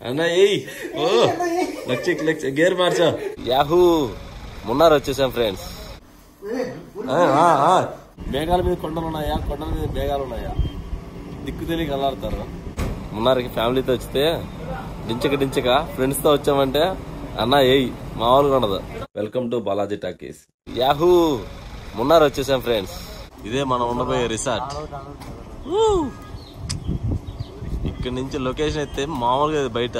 అన్నా ఏయ్ ఓ లక్ష gear మార్చా Yahoo Munnar వచ్చేసాం ఫ్రెండ్స్. మేఘాల మీద కొండలు ఉన్నాయా, కొండల మీద మేఘాలు ఉన్నాయా, దిక్కు తెలియక అల్లాడతారు. మున్నార్కి ఫ్యామిలీతో వచ్చితే డించక ఫ్రెండ్స్ తో వచ్చామంటే అన్నా ఏయ్ మామూలుగా ఉండదు. Welcome to Balaji talkies. Yahoo Munnar వచ్చేసాం ఫ్రెండ్స్. ఇదే మనం ఉండబోయే రిసార్ట్. ఇక్కడ నుంచి లొకేషన్ అయితే మామూలుగా బయట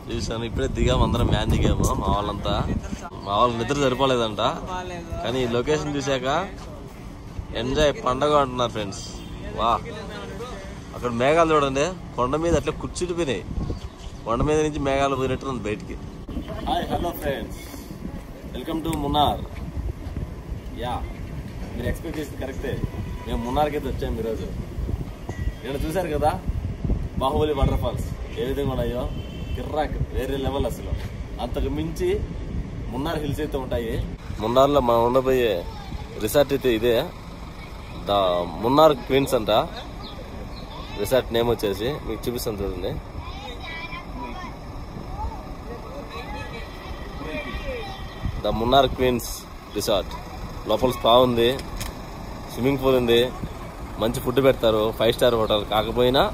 చూసాను. ఇప్పుడే దిగాము, అందరం మ్యాన్ దిగాము. మా వాళ్ళంతా నిద్ర సరిపోలేదంట, కానీ ఈ లొకేషన్ చూసాక ఎంజాయ్ పండగ అంటున్నారు ఫ్రెండ్స్. వా అక్కడ మేఘాలు చూడండి, కొండ మీద అట్లా కూర్చుండిపోయినాయి. కొండ మీద నుంచి మేఘాలు పోయినట్టు బయటికి. Hi hello friends, welcome to Munnar. Yeah మీరు ఎక్స్పెక్ట్ చేసింది కరెక్టే, మేము మున్నార్కి అయితే వచ్చాము ఈరోజు. ఇక్కడ చూసారు కదా బాహుబలి వాటర్ ఫాల్స్ ఏ విధంగా ఉన్నాయో, కిర్రాక్ వేరే లెవెల్. అసలు అంతకు మించి మున్నార్ హిల్స్ అయితే ఉంటాయి. మున్నార్లో మనం ఉండబోయే రిసార్ట్ అయితే ఇదే, ద మున్నార్ క్వీన్స్ అంట. రిసార్ట్ నేమ్ వచ్చేసి మీకు చూపిస్తాను చూడండి. The Munnar queens resort. లోపల స్పా ఉంది, స్విమ్మింగ్ పూల్ ఉంది, మంచి ఫుడ్ పెడతారు. 5 స్టార్ హోటల్ కాకపోయినా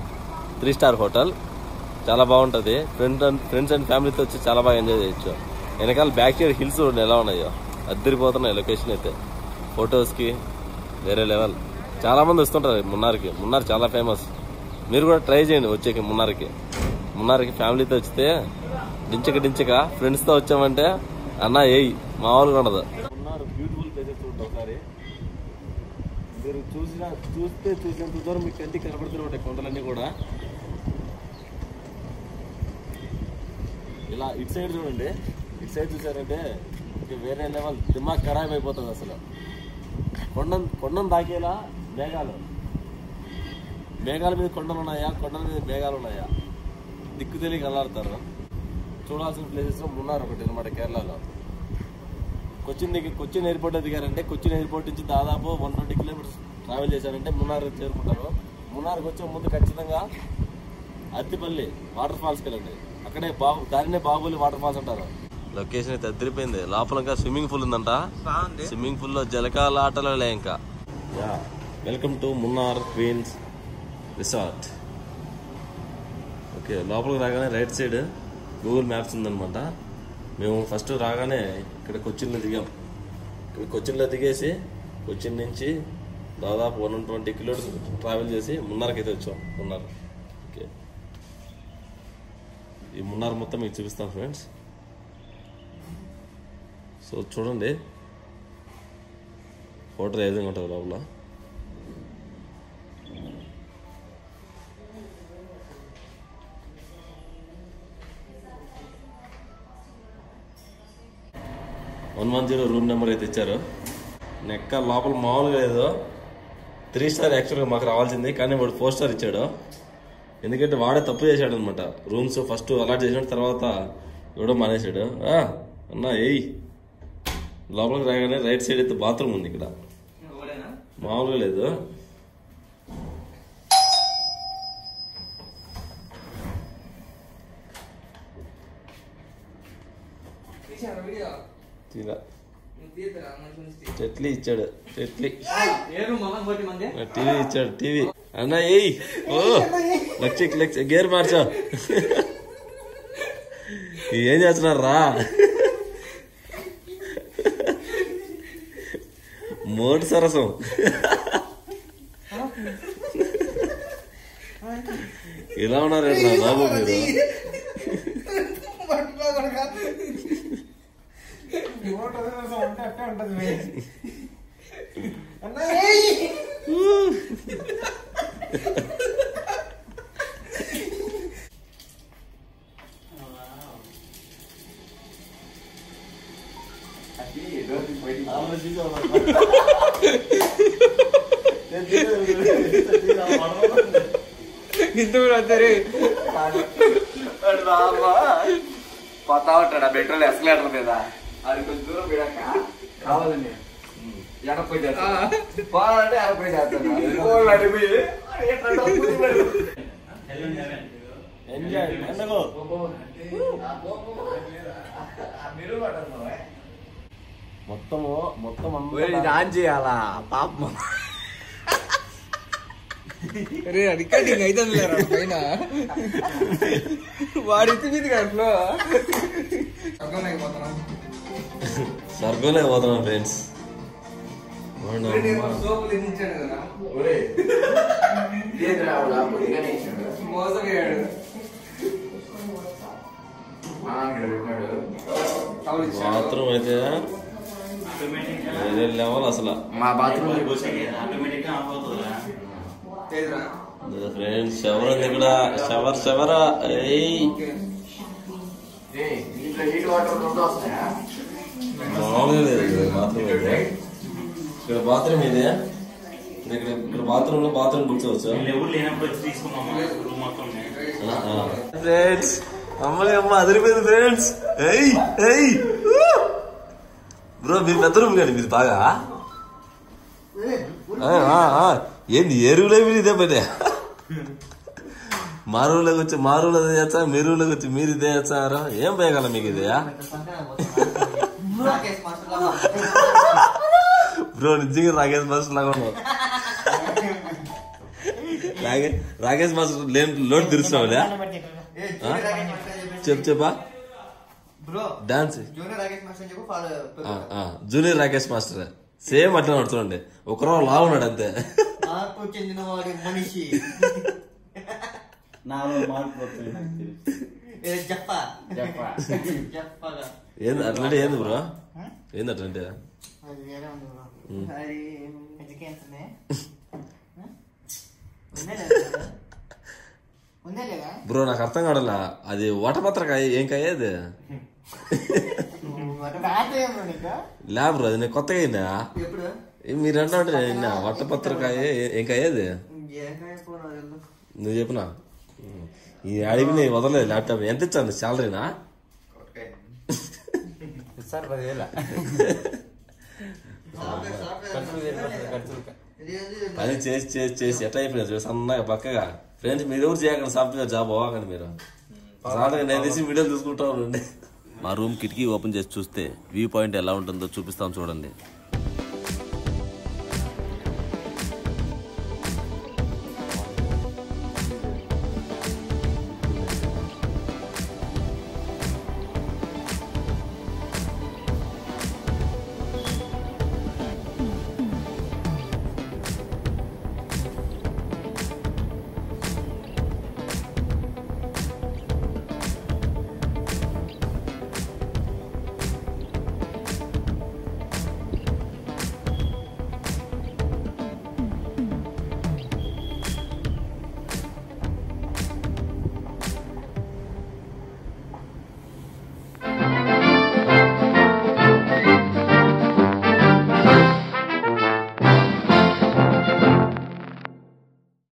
3 స్టార్ హోటల్. చాలా బాగుంటుంది. ఫ్రెండ్స్ అండ్ ఫ్యామిలీతో వచ్చి చాలా బాగా ఎంజాయ్ చేయొచ్చు. వెనకాల బ్యాక్ సైడ్ హిల్స్ చూడండి ఎలా ఉన్నాయో, అద్దరిపోతున్నాయి. లొకేషన్ అయితే ఫొటోస్కి వేరే లెవెల్. చాలా మంది వస్తుంటారు మున్నార్కి. మున్నార్ చాలా ఫేమస్. మీరు కూడా ట్రై చేయండి వచ్చేకి మున్నార్కి ఫ్యామిలీతో వచ్చితే డించక ఫ్రెండ్స్తో వచ్చామంటే అన్నా ఏయ్ మామూలుగా ఉండదు. మున్నార్ బ్యూటిఫుల్ ప్లేసెస్ చూడండి ఒకసారి. మీరు చూసినంత దూరం మీకు కంటికి కనబడుతూ ఉంటాయి కొండలన్నీ కూడా. ఇలా ఇటు సైడ్ చూడండి, ఇటు సైడ్ చూసారంటే వేరే లెవెల్. దిమాగ్ ఖరాబ్ అయిపోతుంది అసలు. కొండను దాకేలా మేఘాల మీద కొండలు ఉన్నాయా, కొండల మీద మేఘాలు ఉన్నాయా, దిక్కు తెలియక అల్లాడతారు. చూడాల్సిన ప్లేసెస్ లో మున్నార్ ఒకటి అనమాట. కేరళలో కొచ్చిన్ ఎయిర్పోర్ట్ దిగారంటే కొచ్చిన్ ఎయిర్పోర్ట్ నుంచి దాదాపు 120 కిలోమీటర్స్ ట్రావెల్ చేశారంటే మున్నార్ చేరుకుంటారు. మున్నార్కి వచ్చే ముందు ఖచ్చితంగా అత్తిపల్లి వాటర్ ఫాల్స్కి వెళ్ళండి. అక్కడే దానినే బాహుబలి వాటర్ ఫాల్స్ అంటారు. లొకేషన్ అయితే అద్దరిపోయింది. లోపల ఇంకా స్విమ్మింగ్ పూల్ ఉందంట. స్విమ్మింగ్ పూల్ లో జలకాల ఆటలు లే ఇంకా. Welcome to Munnar queens resort. Okay, లోపలికి రాగానే రైట్ సైడ్ గూగుల్ మ్యాప్స్ ఉందనమాట. మేము ఫస్ట్ రాగానే ఇక్కడ కొచ్చిన్లో దిగాం. ఇక్కడ కొచ్చిన్లో దిగేసి కొచ్చిన్ నుంచి దాదాపు 120 కిలోమీటర్స్ ట్రావెల్ చేసి మున్నార్కి అయితే వచ్చాం. మున్నార్. ఓకే, ఈ మున్నార్ మొత్తం మీకు చూపిస్తాం ఫ్రెండ్స్. సో చూడండి హోటల్ ఏ విధంగా ఉంటుంది లోపల. రూమ్ నెంబర్ అయితే ఇచ్చారు. నెక్క లోపల మామూలుగా ఏదో 3 స్టార్ యాక్చువల్గా మాకు రావాల్సింది, కానీ వాడు 4 స్టార్ ఇచ్చాడు. ఎందుకంటే వాడే తప్పు చేశాడు అనమాట. రూమ్స్ ఫస్ట్ అలాట్ చేసిన తర్వాత ఇవ్వడం మానేశాడు. అన్నా ఏయ్ లోపలికి రాగానే రైట్ సైడ్ అయితే బాత్రూమ్ ఉంది. ఇక్కడ మామూలుగా లేదు. చెట్లీ ఇచ్చాడు, టీవీ ఇచ్చాడు. టీవీ అన్నా ఏయ్ ఓ లక్ష గేర్ మార్చా. ఏం చేస్తున్నారు రా, మోటు సరసం. ఇలా ఉన్నారేంట్రా బాబు మీరు? పోతా ఉంటాడా పెట్రోల్ ఎస్కలేటర్ మీద. అది కొంచెం దూరం పోయాక కావాలని ఎడపోయి పోవాలంటే ఎడపోయి చేస్తాను. ఎంజాయ్ పండుగ. మొత్తం ఆన్ చేయాలా పాపం. రికార్డింగ్ అయితే పైన వాడి మీద అట్లో స్వర్గంలో పోతున్నాం ఫ్రెండ్స్. బాత్రూమ్ అయితే వేరే లెవెల్ అసలు. మా బాత్రూమ్ ఫ్రెండ్స్ షవర్ ఉంది ఇక్కడ. షవరా మామూలుగా లేదు బాత్రూమ్ అయితే. ఇక్కడ బాత్రూమ్ ఇది. ఇక్కడ బాత్రూమ్ లో బాత్రూమ్ కూర్చోవచ్చు ఫ్రెండ్స్. అమ్మ అదిరిపోయింది ఫ్రెండ్స్. బ్రో మీరు పెద్ద రూమ్ కానీ మీరు బాగా ఏంది ఏ రూలే మీరు ఇదే పదే. మా రూలోకి వచ్చి మా రూల్ అదే చేస్తా, మీ రూలోకి వచ్చి మీరు ఇదే చేస్తారా? ఏం పోయగల మీకు ఇది బ్రో? నిజంగా రాకేష్ మాస్టర్ లాగా ఉన్నావు. రాకేష్ మాస్టర్ లోటు తీరుస్తున్నావులే. చెప్పా dance junior Rakesh master same అట్లా నడుతుండే. ఒకరో లావు ఉన్నాడు అంతే. చెందినవాడి మనిషి ఏంది అట్లాంటి? ఏంది బ్రో ఏంది అట్లాంటి? బ్రో నాకు అర్థం కావడలా. అది వటపత్రకాయ ఏం కాయేది లే బ్రో? అది నేను కొత్తగా అయినా మీరు అంటే వట్టపత్రకాయ ఏం కాయేది నువ్వు చెప్పినా. ఈ అడిగి నేను వదలలేదు ల్యాప్టాప్. ఎంత ఇచ్చాను శాలరీనా? పని చేసి చేసి చేసి ఎట్లా అయిపోయింది సన్నగా పక్కగా. ఫ్రెండ్స్ మీరు ఎవరు చేయకండి సాఫ్ట్వేర్ జాబ్ అవ్వకండి మీరు. నేను తీసి వీడియోలు తీసుకుంటా ఉండండి. మా రూమ్ కిటికీ ఓపెన్ చేసి చూస్తే వ్యూ పాయింట్ ఎలా ఉంటుందో చూపిస్తాం చూడండి.